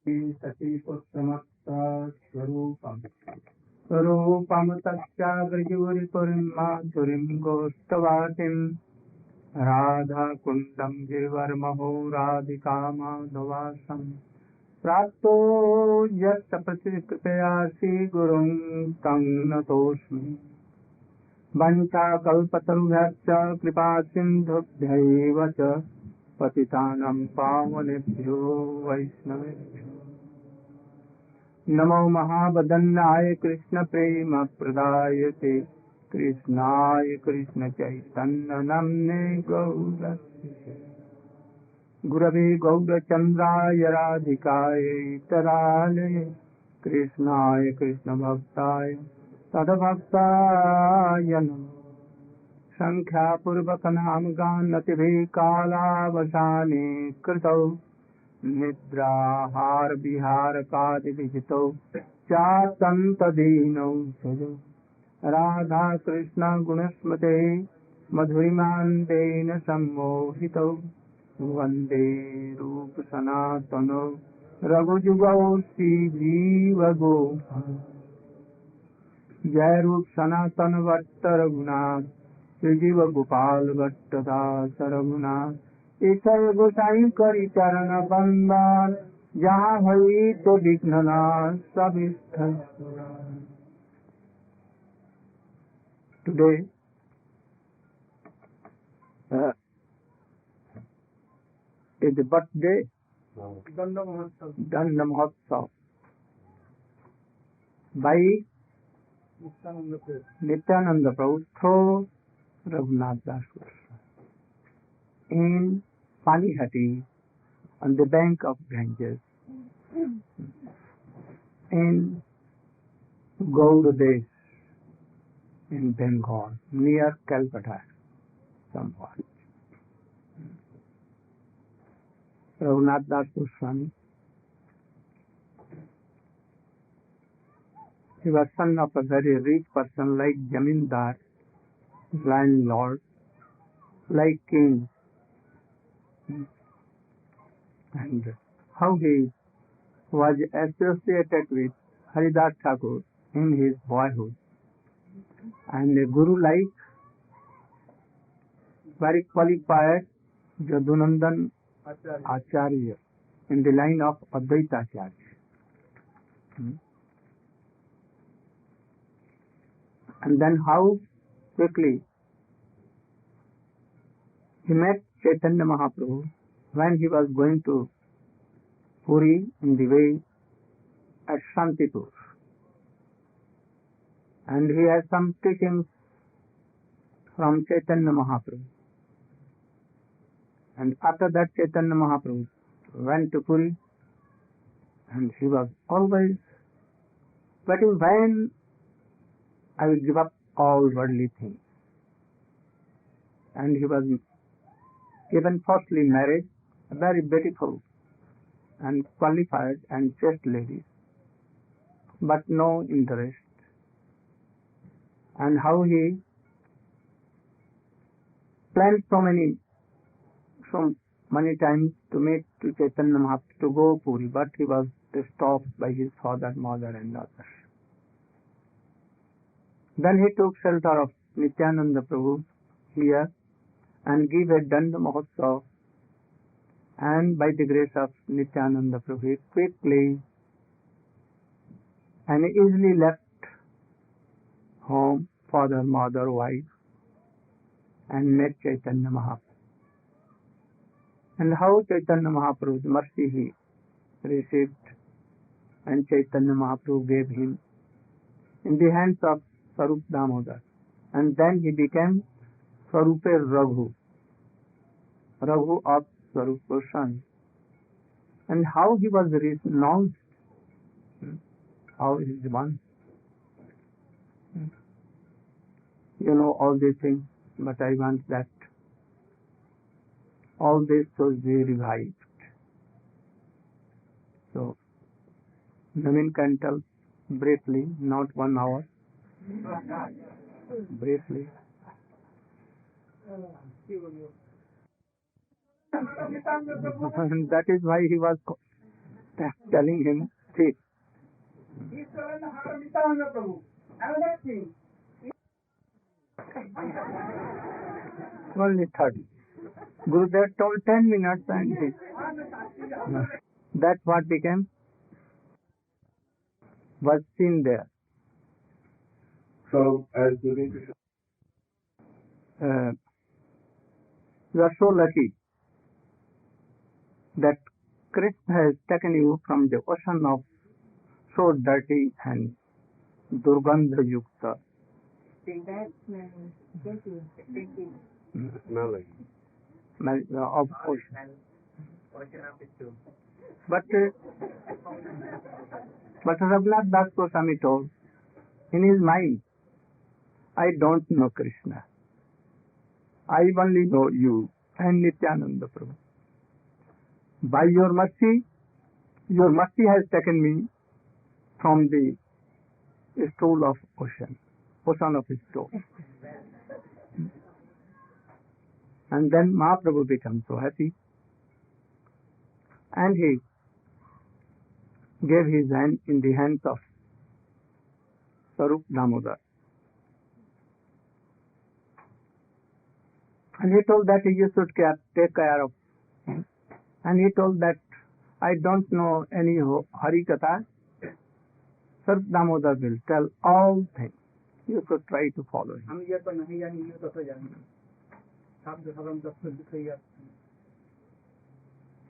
सतीपुत्रमत्ता स्वरूपम् स्वरूपं तस्याग्रजूरिपुरीं गोष्ठवाटिं राधाकुण्डं गिरिवर्महो राधिका माधवासम् प्राप्तो यस्य प्रतिकृपया श्रीगुरुं तं नतोऽस्मि वञ्चाकल्पतरुभ्यश्च कृपासिन्धुभ्यैव च पतितानां पावनेभ्यो वैष्णवेभ्यो नमो महावदन्नाय कृष्णप्रेमप्रदायते कृष्णाय कृष्णचैतन्यनाम्ने गौरस्य गुरवे गौरचन्द्राय राधिकायै तरालये कृष्णाय कृष्णभक्ताय तद्भक्ताय नमः संख्यापूर्वकनाम गानतिभिः कालावसाने कृतौ निद्राहार विहारकादिविहितौ चातन्तदीनौ सजौ राधा कृष्ण गुणस्मते मधुरिमान्तेन सम्मोहितौ वन्दे रूप सनातनौ रघुजुगौ श्रीजीवगोपाल जय रूप सनातन भट्ट रघुनाथ श्रीजीव गोपाल भट्ट दास रघुनाथ ईश्वर गोसाई करी चरण बंदन जहाँ भई तो विघ्ननाश सब स्थल Today is the birthday Danda Mahotsava by Nityananda Prabhu through Raghunatha Dasa Gosvami in Panihati on the bank of Ganges in Boathouse in Bengal near Calcutta somewhat. Raghunatha Dasa Gosvami, he was son of a very rich person like Jamindar, landlord, like king, and how he was associated with Haridas Thakur in his boyhood, and a guru like very qualified Raghunandan Acharya in the line of Advaita Acharya. And then how quickly he met Chaitanya Mahaprabhu when he was going to Puri in the way at Shantipur. And he had some teachings from Chaitanya Mahaprabhu. And after that Chaitanya Mahaprabhu went to Puri, and he was always waiting when I will give up all worldly things. And he was even firstly married, a very beautiful and qualified and chaste lady, but no interest. And how he planned so many times to meet to Chaitanya Mahaprabhu to go Puri, but he was stopped by his father, mother and others. Then he took shelter of Nityananda Prabhu here and gave a Danda Mahotsava, and by the grace of Nityananda Prabhu he quickly and easily left home, father, mother, wife, and met Chaitanya Mahaprabhu. And how Chaitanya Mahaprabhu's mercy he received, and Chaitanya Mahaprabhu gave him in the hands of Sarup Damodar, and then he became Sarupe Raghu of Sarup Goswami. And how he was renounced, how he is one. You know all these things, but I want that all this should be revived. So, Navin can tell briefly, not 1 hour, briefly. And that is why he was telling him, see, only 30. Gurudev told 10 minutes and that's what became, was seen there. So, as the You are so lucky that Krishna has taken you from the ocean of so dirty and durgandha yukta. smelling. Of ocean. But Raghunatha Dasa Gosvami told, in his mind, I don't know Krishna. I only know you and Nityananda Prabhu. By your mercy has taken me from the stool of ocean of stool. And then Mahaprabhu becomes so happy. And he gave his hand in the hands of Sarup Damodar. And he told that you should take care of him. And he told that I don't know any Hari Katha. Sarup Damodar will tell all things. You should try to follow him.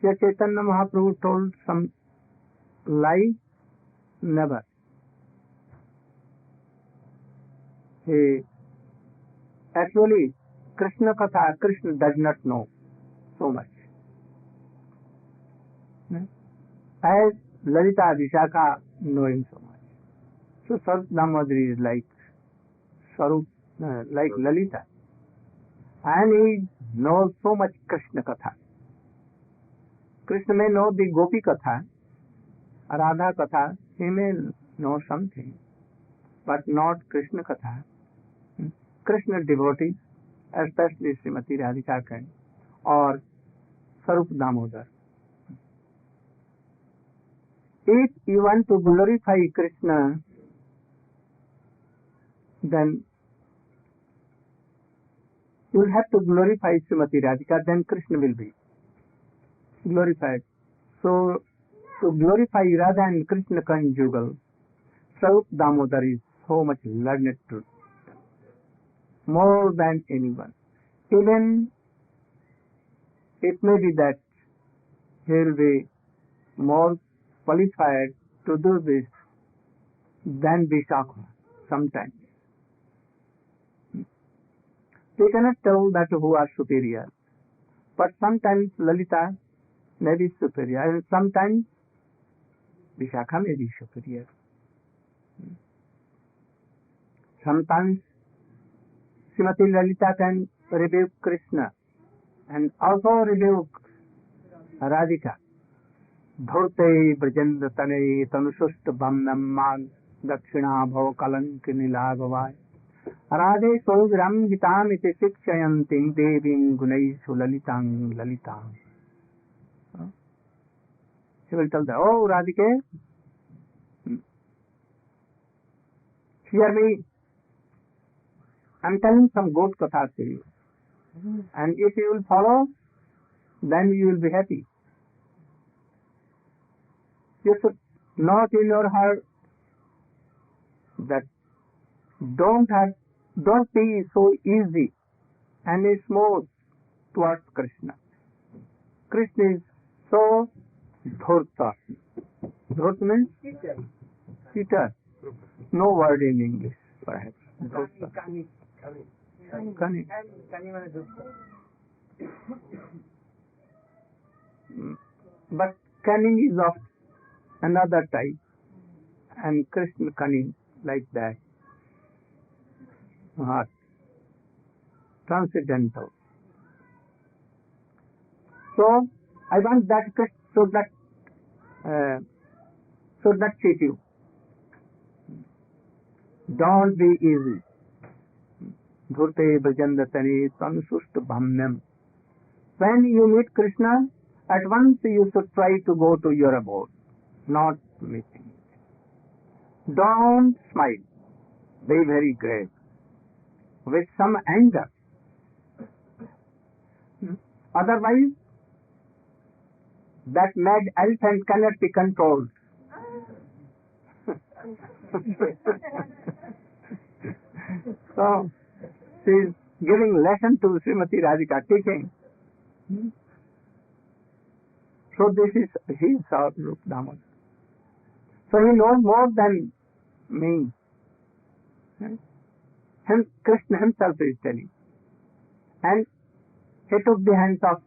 Chaitanya Mahaprabhu told some lie? Never. Actually, Krishna Katha, Krishna does not know so much. As Lalita Vishakha know him so much. So Sarup Damodar is like Sarup, like Lalita. And he knows so much Krishna Katha. Krishna may know the Gopi Katha, Radha Katha, he may know something, but not Krishna Katha. Krishna devotees, especially Srimati Radhika or Sarup Damodar. If you want to glorify Krishna, then you will have to glorify Srimati Radhika, then Krishna will be glorified. So, to glorify Radha and Krishna conjugal, Sarup Damodar is so much learned to more than anyone. Even it may be that he will be more qualified to do this than Vishakha sometimes. We cannot tell that who are superior, but sometimes Lalita may be superior and sometimes Vishakha may be superior. Sometimes Srimati Lalita can rebuke Krishna and also rebuke Radhika. Dhurte brajendra tane tanusust bhamnam man dakshina bhav kalankini lagavai Radhe sogram hitam iti shikshayanting deving gunaisu lalitang lalitang. He will tell them, oh Radhike, hear me, I am telling some good kathas to you. And if you will follow, then you will be happy. You should note in your heart that don't be so easy and smooth towards Krishna. Krishna is so dhurta. Dhurta means cheater. No word in English, perhaps. Dhurta. Cunning. But cunning is of another type, and Krishna cunning like that. Transcendental. So I want that Krishna should not cheat you. Don't be easy. Dhurte brajandatani tanusust bhamyam. When you meet Krishna, at once you should try to go to your abode. not missing. Don't smile. Be very grave, with some anger. Otherwise, that mad elephant cannot be controlled. So, she is giving lesson to Srimati Radhika, teaching. So this is his Rup Damodar. So he knows more than me. Krishna himself is telling. And he took the hands of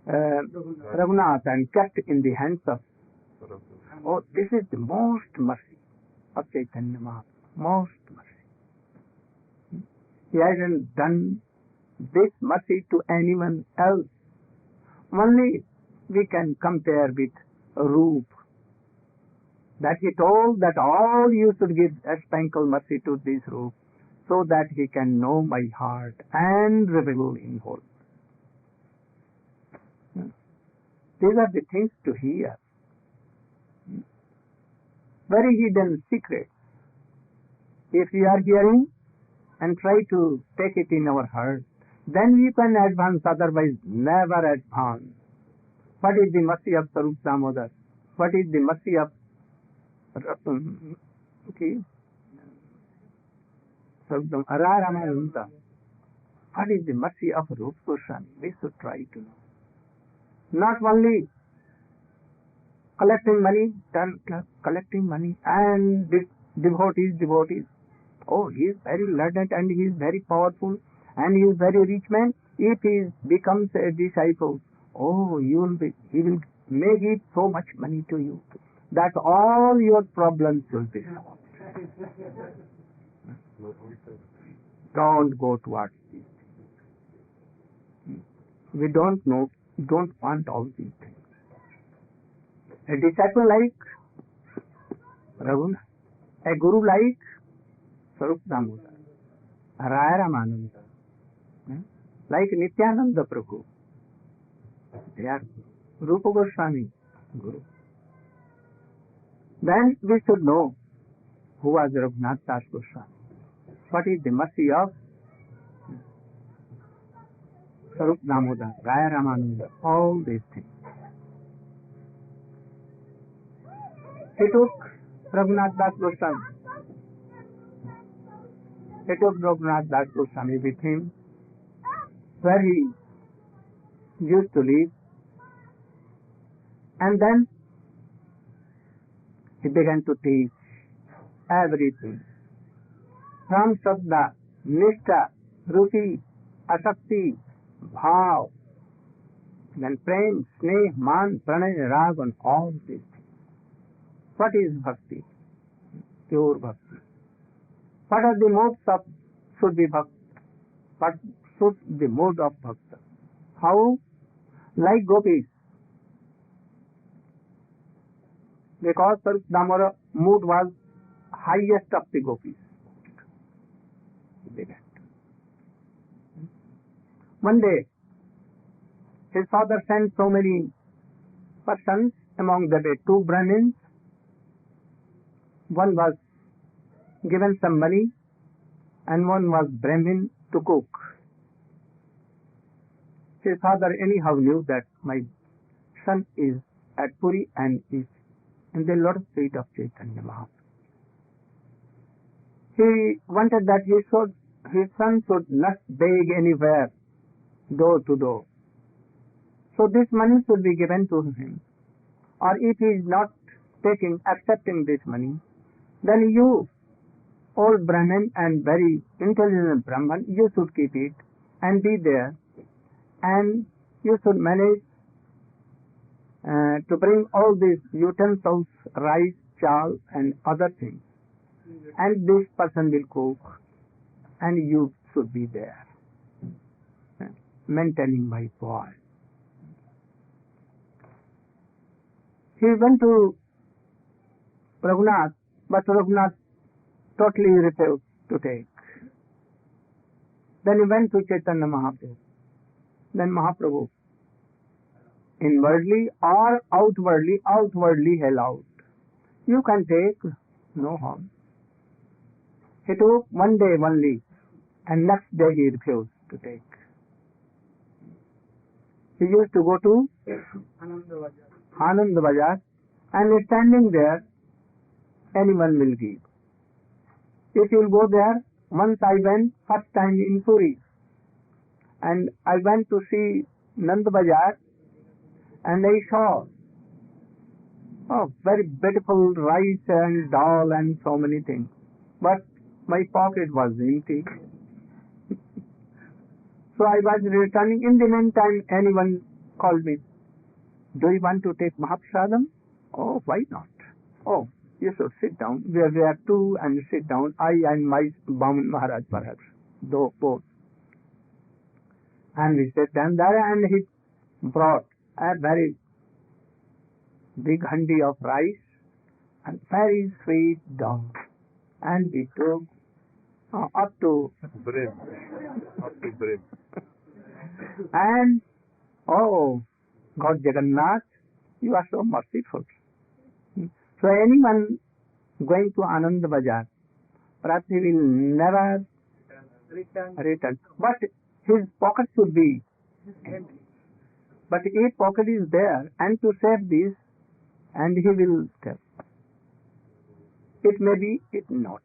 Raghunatha and kept in the hands of. Oh, this is the most mercy of Chaitanya Mahaprabhu. Most mercy. He hasn't done this mercy to anyone else. Only we can compare with Roop. That he told that all you should give a sprinkle mercy to this Roop, so that he can know my heart and reveal in whole. These are the things to hear. Very hidden secrets. If we are hearing and try to take it in our heart, then we can advance, otherwise never advance. What is the mercy of Sarup Damodar? What is the mercy of Raghunatha? What is the mercy of Rupa Goswami? We should try to know. Not only collecting money and devotees. Oh, he is very learned and he is very powerful and he is very rich man. If he becomes a disciple, oh, he will may give so much money to you that all your problems will be solved. Don't go towards these things. We don't want all these things. A disciple like Raghunatha, a guru like Sarup Damodar, Raya Ramananda, like Nityananda Prabhu. They are Rupa Goswami, Guru. Then we should know who was Raghunatha Dasa Gosvami. What is the mercy of Sarup Damodar, Raya Ramananda, all these things. He took Raghunatha Dasa Gosvami. He took Raghunatha Dasa Gosvami with him, where he used to live, and then he began to teach everything. From Sabda, Nishtha, Ruti, Asakti, Bhav, then Prem, Sneh, Man, Pranay, Rag, and all these things. What is bhakti? Pure bhakti. What are the modes of should be bhakti? What should the mode of bhakti? How? Like gopis. Because Sarup Damodar mood was highest of the gopis. One day, his father sent so many persons, among them two Brahmins. One was given some money and one was Brahmin to cook. His father anyhow knew that my son is at Puri and is in the lotus feet of Chaitanya Mahaprabhu. He wanted that his son should not beg anywhere, door to door. So this money should be given to him. Or if he is not accepting this money, then you, old Brahmin and very intelligent Brahman, you should keep it and be there, and you should manage to bring all these utensils, rice, chal and other things. And this person will cook and you should be there, maintaining my boy. He went to Raghunath, but Raghunath totally refused to take. Then he went to Chaitanya Mahaprabhu. Then Mahaprabhu inwardly or outwardly held out. You can take, no harm. He took one day only, and next day he refused to take. He used to go to Anand Bazar, and standing there, anyone will give. If you will go there, once I went first time in Puri, and I went to see Nand Bazar, and I saw very beautiful rice and dal and so many things. But my pocket was empty. So I was returning. In the meantime, anyone called me, do you want to take Mahaprasadam? Oh, why not? Oh, you should sit down. We are two and sit down. I and my Baman Maharaj perhaps, both. And we sat down there, and he brought a very big handi of rice and very sweet dal. And we took up to brim. And, oh, God Jagannath, you are so merciful. So anyone going to Anand Bazar, perhaps he will never return. But his pocket should be empty. But if pocket is there, and to save this, and he will tell. It may be, it not.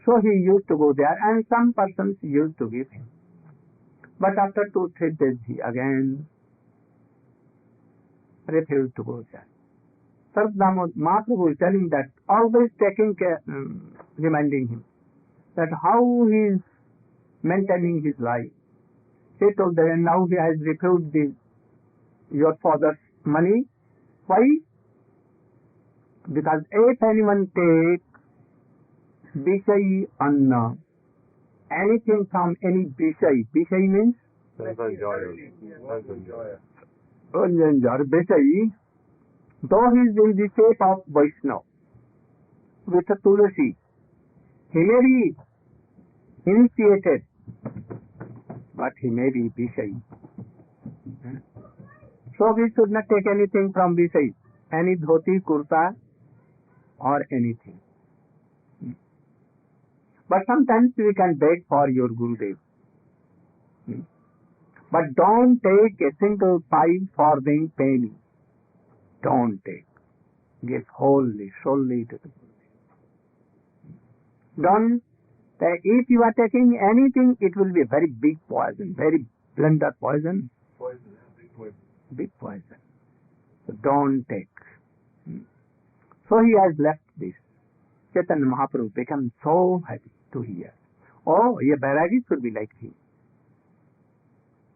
So he used to go there, and some persons used to give him. But after 2-3 days, he again refused to go there. Sarvdamod Mahaprabhu is telling that, always taking care, reminding him that how he is maintaining his life. He told that now he has refused your father's money. Why? Because if anyone takes Vishayi Anna, anything from any Vishayi means? Vishayi, though he is in the shape of Vaishnava, with a Tulasi, he may be initiated, but he may be Vishayi. So we should not take anything from Vishayi, any dhoti, kurta, or anything. But sometimes we can beg for your Gurudev. But don't take a single pipe for the penny. Don't take. Give wholly, solely to the Gurudev. Don't. If you are taking anything, it will be a very big poison, very blunder poison. Big poison. So don't take. So he has left this. Chaitanya Mahaprabhu became so happy to hear. Oh, a Bairagi should be like him.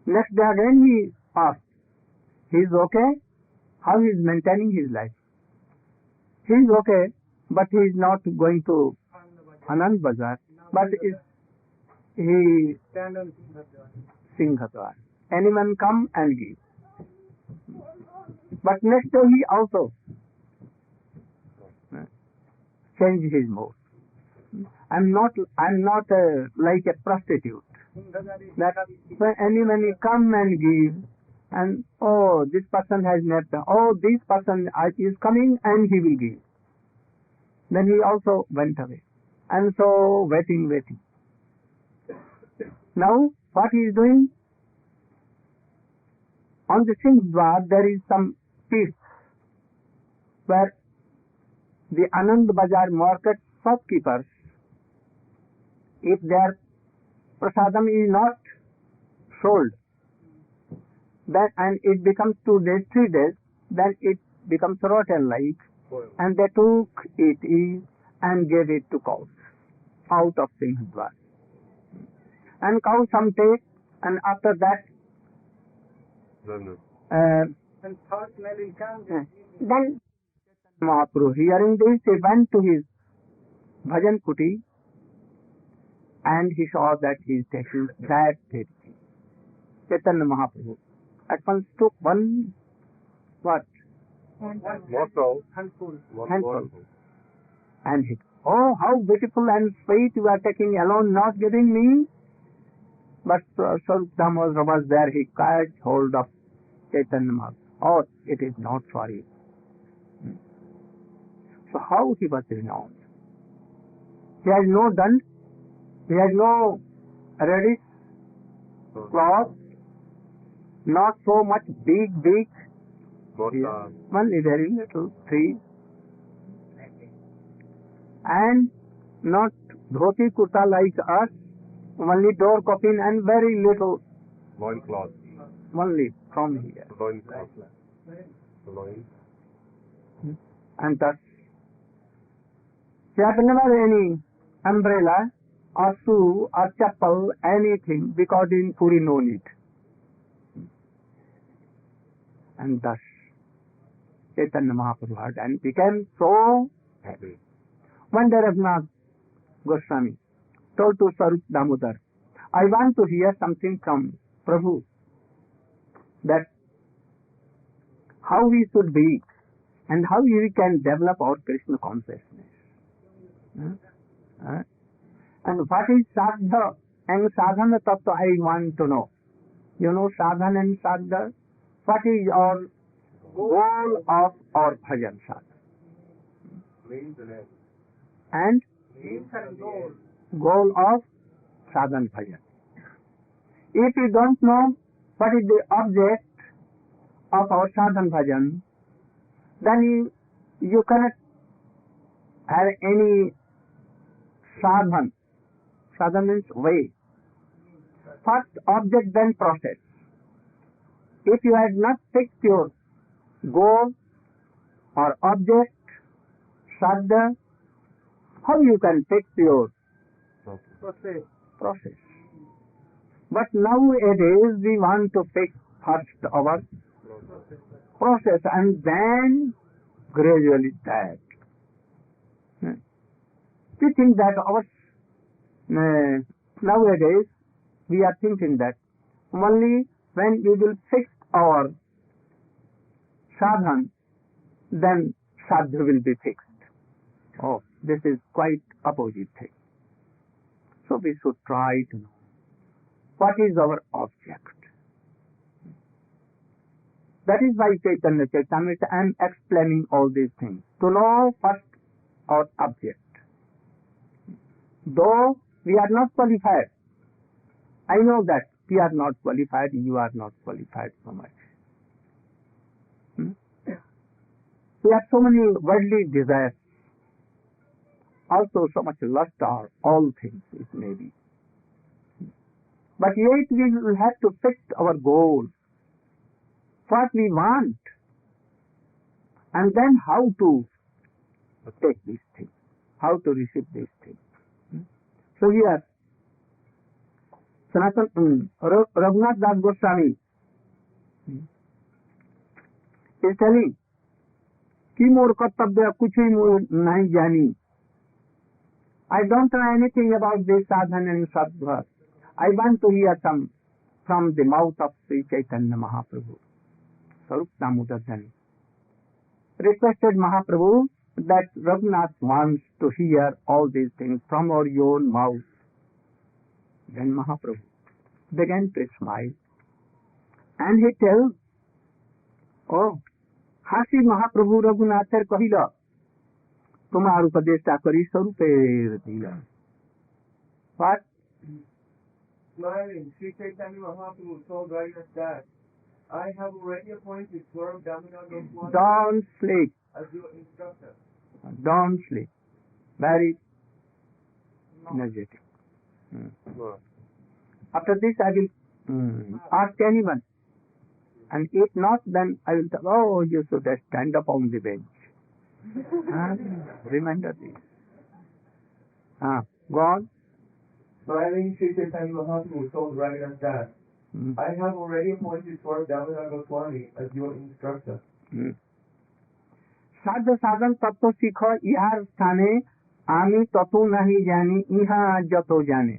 Next day again he asked, he is okay? How he is maintaining his life? He is okay, but he is not going to Anand Bazar, but he Singhatwar. Anyone come and give. But next day he also changed his mood. I'm not like a prostitute. That when anyone come and give, and oh, this person has nepta, oh, this person is coming and he will give. Then he also went away. And so waiting. Now what he is doing? On the Singhdwar there is some piece where the Anand Bazar market shopkeepers, if their prasadam is not sold, then and it becomes 2 days, 3 days, then it becomes rotten like, and they took it and gave it to cows out of Singhdwar. And cows some take, and after that, then Mahaprabhu, hearing this, he went to his bhajan putti, and he saw that he is taking that thing. Chaitanya Mahaprabhu at once took one, what? Handful. And he, oh, how beautiful and sweet you are taking alone, not giving me. But Swarup Damodar was there, he caught hold of Chaitanya Mahaprabhu, or it is not for him. So how he was renounced? He has no dand, he has no reddish cloth, not so much big, only very little trees, and not dhoti kurta like us, only door coffin and very little loincloth. Only from here. Loincloth. And thus, he had never any umbrella or shoe or chapel, anything, because in Puri no need. And thus, Chaitanya Mahaprabhu heard and became so happy. One day Raghunatha Gosvami told to Sarup Damodar, I want to hear something from Prabhu, that how we should be and how we can develop our Krishna consciousness. And what is Sadha and Sadhana Tattva I want to know. You know Sadhana and Sadha? What is our goal of our bhajan sadhana? And goal of sadhana bhajan. If you don't know what is the object of our sadhana bhajan, then you cannot have any sadhana. Sadhana means way. First object, then process. If you had not fixed your goal or object, sadhana, how you can fix your process? But nowadays we want to fix first our process and then gradually that. We think that our nowadays we are thinking that only when we will fix our sadhana, then sadhana will be fixed. Oh, this is quite opposite thing. So we should try to know what is our object. That is why Chaitanya Charitamrita I am explaining all these things. To know first our object. Though we are not qualified, I know that we are not qualified, you are not qualified so much. We have so many worldly desires, also so much lust or all things it may be. But yet we will have to fix our goal, what we want, and then how to take these things, how to receive these things. So here, Raghunatha Dasa Gosvami is telling, कि मोर कर्तव्य कुछ ही नहीं जानी. I don't know anything about this sadhana and sadhana. I want to hear some from the mouth of Sri Chaitanya Mahaprabhu. Sarup Damodar then requested Mahaprabhu that Raghunath wants to hear all these things from our own mouth. Then Mahaprabhu began to smile and he tells, oh, हासी महाप्रभु रघुनाथर कहिला तुम्हार उपदेशा करी स्वरूपेर दिला. What? Smiling, Sri Chaitanya Mahaprabhu told Raghunatha Das, I have already appointed Swarup Damodar Goswami Don't sleep. as your instructor. Don't sleep. Very energetic. After this I will ask anyone. And if not, then I will tell, oh, you should stand up on the bench. Remember this. Go on. Smiling, Sri Chaitanya Mahaprabhu told Raghunatha Das, I have already appointed Swarup Damodar Goswami as your instructor. साध साधन तत्व सीख इहार स्थाने आमी तत्व नहीं जानी इहा जतो जाने.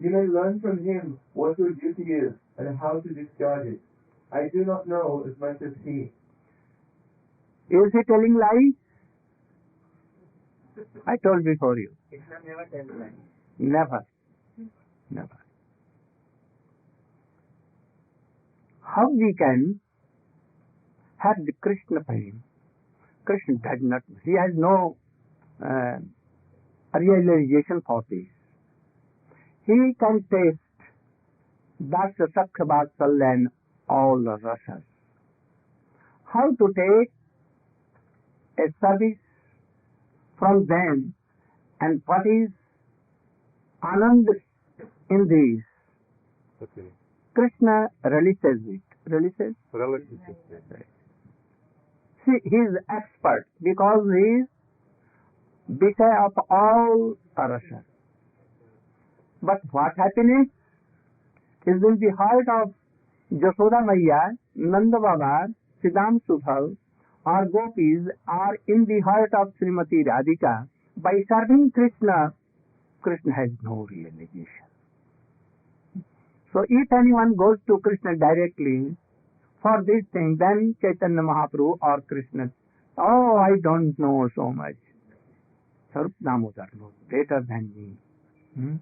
You may learn from him what your duty is and how to discharge it. I do not know as much as he. Is he telling lies? I told before you. Never tell lies. Never. how we can have the Krishna Prem? Krishna does not, he has no realization for this. He can taste Dasa Sakha Vatsalya and all the rasas. How to take a service from them and what is Anand in this? Okay. Krishna relishes it. Relishes? Relative. See, he is expert because he is Vishaya of all rasas. But what happiness is in the heart of Jashoda Maiya, Nanda Baba, Siddham Subhal, or gopis are in the heart of Srimati Radhika. By serving Krishna, Krishna has no realization. So if anyone goes to Krishna directly for this thing, then Chaitanya Mahaprabhu or Krishna, oh, I don't know so much. Sarup Damodar knows better than me.